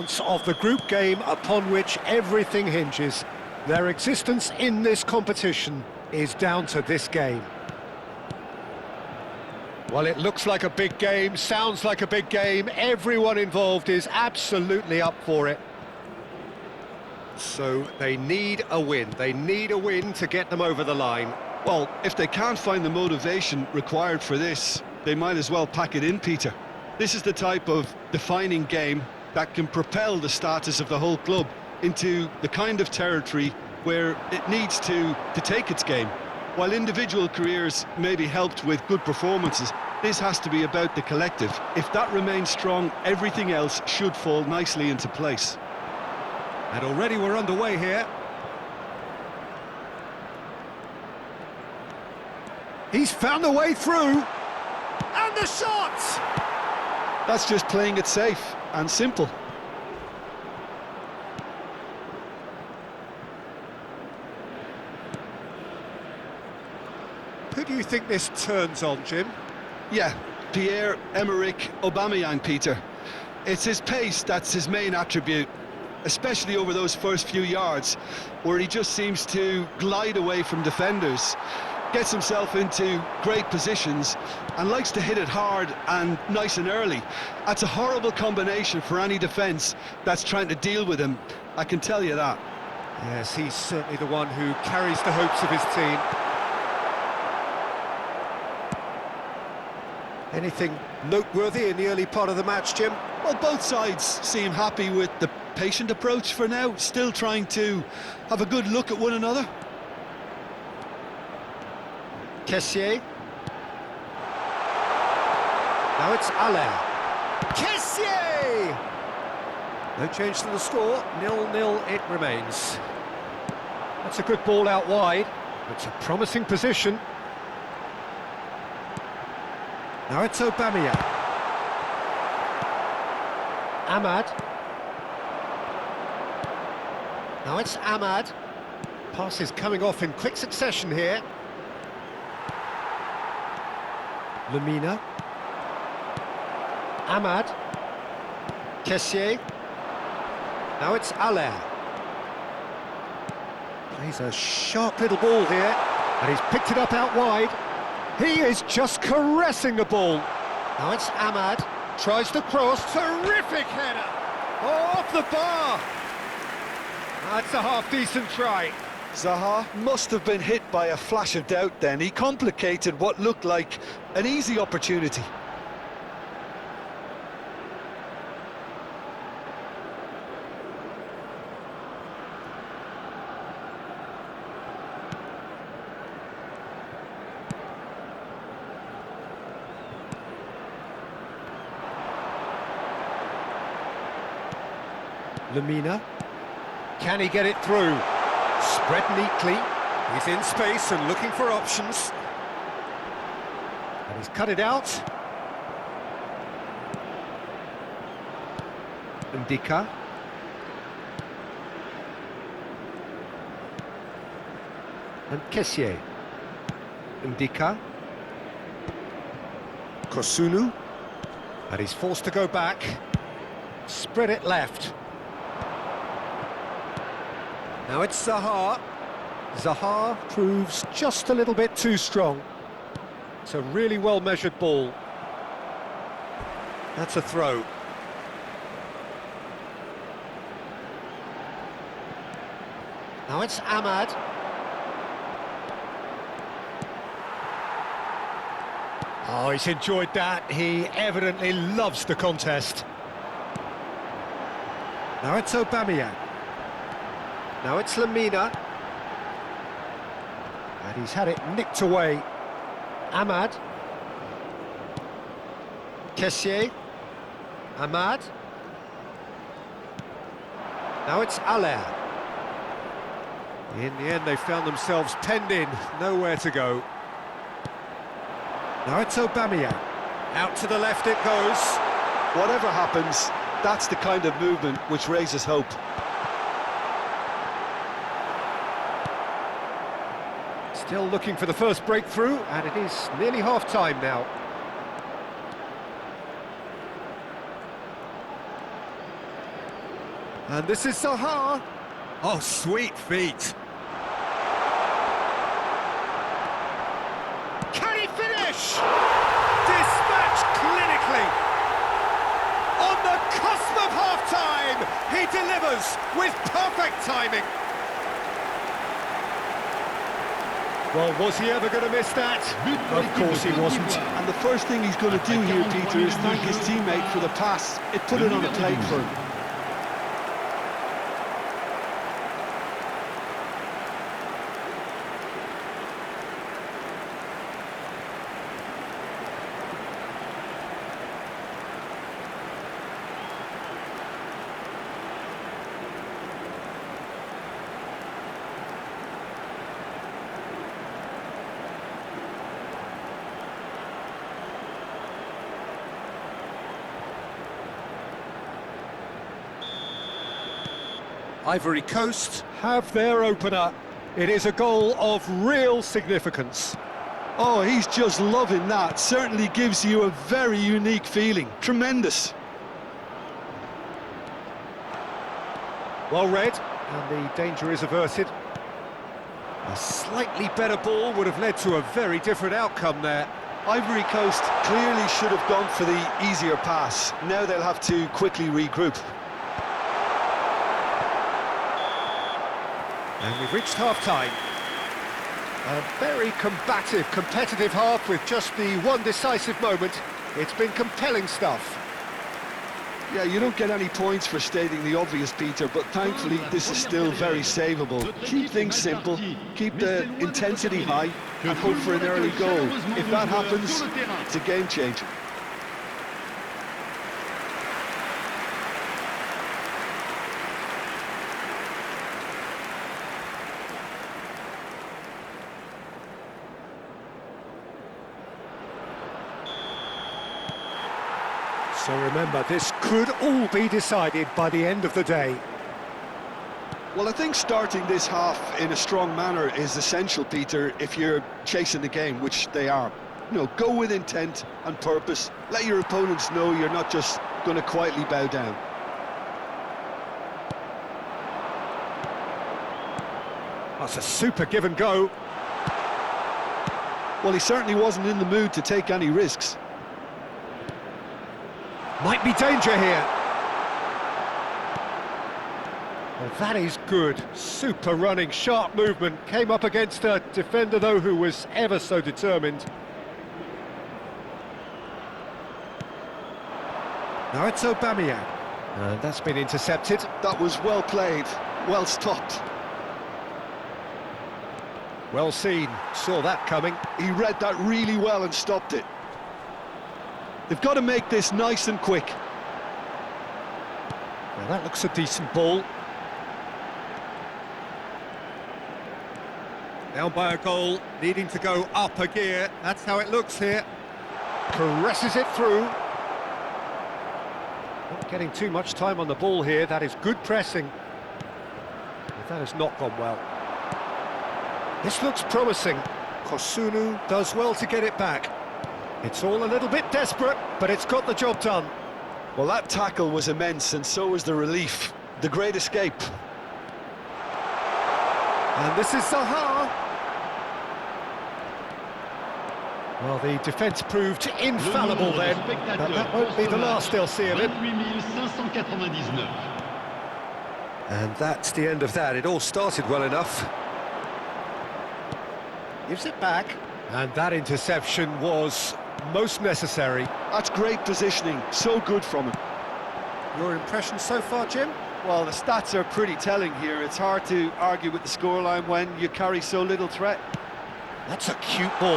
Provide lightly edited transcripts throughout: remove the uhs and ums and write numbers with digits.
Of the group game upon which everything hinges. Their existence in this competition is down to this game. Well, it looks like a big game, sounds like a big game. Everyone involved is absolutely up for it. So they need a win. They need a win to get them over the line. Well, if they can't find the motivation required for this, they might as well pack it in, Peter. This is the type of defining game that can propel the status of the whole club into the kind of territory where it needs to take its game. While individual careers may be helped with good performances, this has to be about the collective. If that remains strong, everything else should fall nicely into place. And already we're underway here. He's found a way through. And the shot! That's just playing it safe and simple. Who do you think this turns on, Jim? Yeah, Pierre-Emerick Aubameyang, Peter. It's his pace that's his main attribute, especially over those first few yards, where he just seems to glide away from defenders, gets himself into great positions and likes to hit it hard and nice and early. That's a horrible combination for any defence that's trying to deal with him, I can tell you that. Yes, he's certainly the one who carries the hopes of his team. Anything noteworthy in the early part of the match, Jim? Well, both sides seem happy with the patient approach for now, still trying to have a good look at one another. Kessié. Now it's Allaire. Kessié! No change to the score, 0-0 it remains. That's a good ball out wide. It's a promising position. Now it's Aubameyang. Ahmad. Now it's Ahmad. Pass is coming off in quick succession here. Lemina. Ahmad. Kessié. Now it's Allaire. Plays a sharp little ball here, and he's picked it up out wide. He is just caressing the ball. Now it's Ahmad. Tries to cross. Terrific header. Oh, off the bar. That's a half-decent try. Zaha must have been hit by a flash of doubt then. He complicated what looked like an easy opportunity. Lemina. Can he get it through? Spread neatly. He's in space and looking for options. And he's cut it out. Ndika. And Kessié. Ndika. Kosunu. And he's forced to go back. Spread it left. Now it's Zaha. Zaha proves just a little bit too strong. It's a really well-measured ball. That's a throw. Now it's Ahmad. Oh, he's enjoyed that. He evidently loves the contest. Now it's Aubameyang. Now it's Lemina. And he's had it nicked away. Ahmad. Kessié. Ahmad. Now it's Allaire. In the end, they found themselves penned in, nowhere to go. Now it's Aubameyang. Out to the left it goes. Whatever happens, that's the kind of movement which raises hope. Still looking for the first breakthrough, and it is nearly half-time now. And this is Zaha. Oh, sweet feet. Can he finish? Dispatched clinically. On the cusp of half-time, he delivers with perfect timing. Well, was he ever going to miss that? Of course he wasn't. And the first thing he's going to do here, Peter, is thank his teammate for the pass. It put it on a plate for him. Ivory Coast have their opener. It is a goal of real significance. Oh, he's just loving that. Certainly gives you a very unique feeling. Tremendous. Well read, and the danger is averted. A slightly better ball would have led to a very different outcome there. Ivory Coast clearly should have gone for the easier pass. Now they'll have to quickly regroup. And we've reached half-time. A very combative, competitive half with just the one decisive moment. It's been compelling stuff. Yeah, you don't get any points for stating the obvious, Peter, but thankfully this is still very savable. Keep things simple, keep the intensity high, and hope for an early goal. If that happens, it's a game changer. So remember, this could all be decided by the end of the day. Well, I think starting this half in a strong manner is essential, Peter, if you're chasing the game, which they are. You know, go with intent and purpose. Let your opponents know you're not just going to quietly bow down. That's a super give and go. Well, he certainly wasn't in the mood to take any risks. Might be danger here. Well, that is good. Super running, sharp movement. Came up against a defender, though, who was ever so determined. Now it's Aubameyang. And that's been intercepted. That was well played, well stopped. Well seen. Saw that coming. He read that really well and stopped it. They've got to make this nice and quick. Now that looks a decent ball. Down by a goal, needing to go up a gear. That's how it looks here. Caresses it through. Not getting too much time on the ball here. That is good pressing. But that has not gone well. This looks promising. Kosunu does well to get it back. It's all a little bit desperate, but it's got the job done. Well, that tackle was immense, and so was the relief. The great escape. And this is Zaha. Well, the defence proved infallible then, but that won't be the last they'll see of him. And that's the end of that. It all started well enough. Gives it back. And that interception was most necessary. That's great positioning, so good from him. Your impression so far, Jim? Well, the stats are pretty telling here. It's hard to argue with the scoreline when you carry so little threat. That's a cute ball.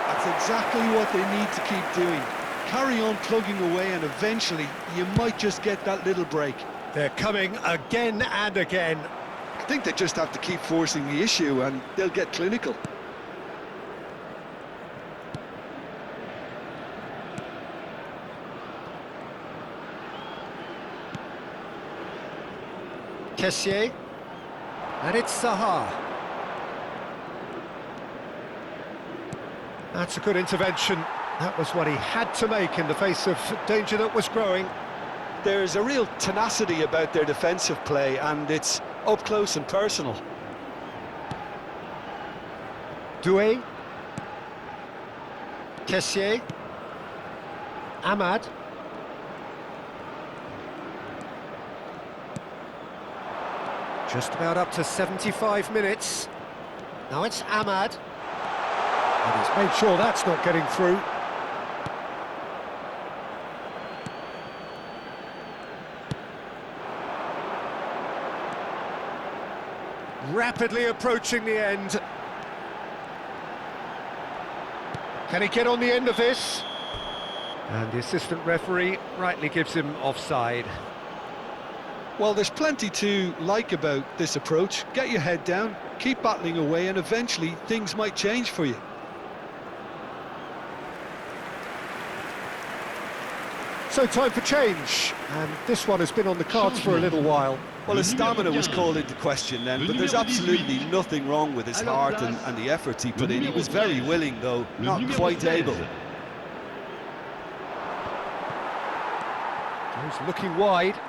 That's exactly what they need to keep doing. Carry on plugging away, and eventually you might just get that little break. They're coming again and again. I think they just have to keep forcing the issue and they'll get clinical. Kessié, and it's Zaha. That's a good intervention. That was what he had to make in the face of danger that was growing. There's a real tenacity about their defensive play, and it's up close and personal. Doué. Kessié. Ahmad. Just about up to 75 minutes. Now it's Ahmad. And he's made sure that's not getting through. Rapidly approaching the end. Can he get on the end of this? And the assistant referee rightly gives him offside. Well, there's plenty to like about this approach. Get your head down, keep battling away, and eventually things might change for you. So time for change, and this one has been on the cards for a little while. Well, his stamina was called into question then, but there's absolutely nothing wrong with his heart and the efforts he put in. He was very willing, though not quite able. He's looking wide.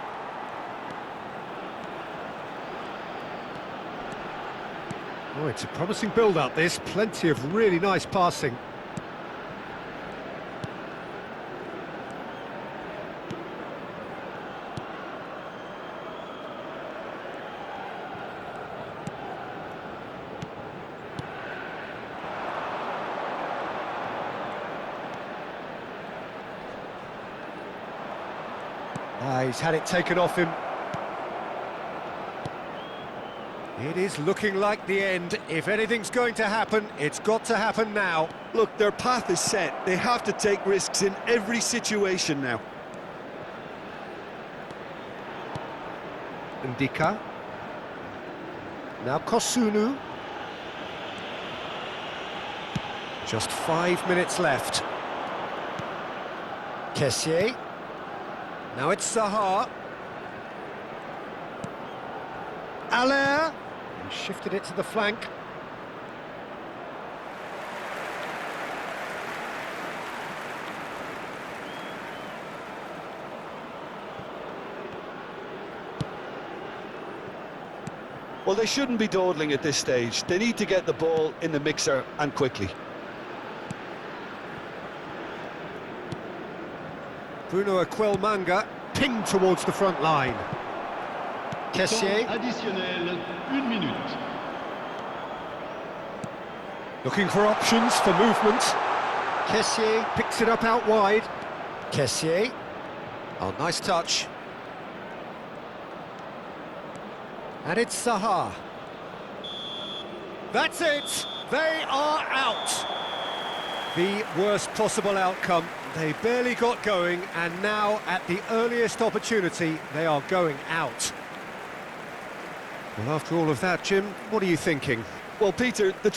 Oh, it's a promising build-up, this. Plenty of really nice passing. He's had it taken off him. It is looking like the end. If anything's going to happen, it's got to happen now. Look, their path is set. They have to take risks in every situation now. Ndika. Now Kosunu. Just 5 minutes left. Kessié. Now it's Zaha. Allaire. He shifted it to the flank. Well, they shouldn't be dawdling at this stage. They need to get the ball in the mixer, and quickly. Bruno Aquilmanga pinged towards the front line. Kessié. Additionnel, 1 minute. Looking for options for movement. Kessié picks it up out wide. Kessié. Oh, nice touch. And it's Zaha. That's it! They are out! The worst possible outcome. They barely got going, and now, at the earliest opportunity, they are going out. Well, after all of that, Jim, what are you thinking? Well, Peter, the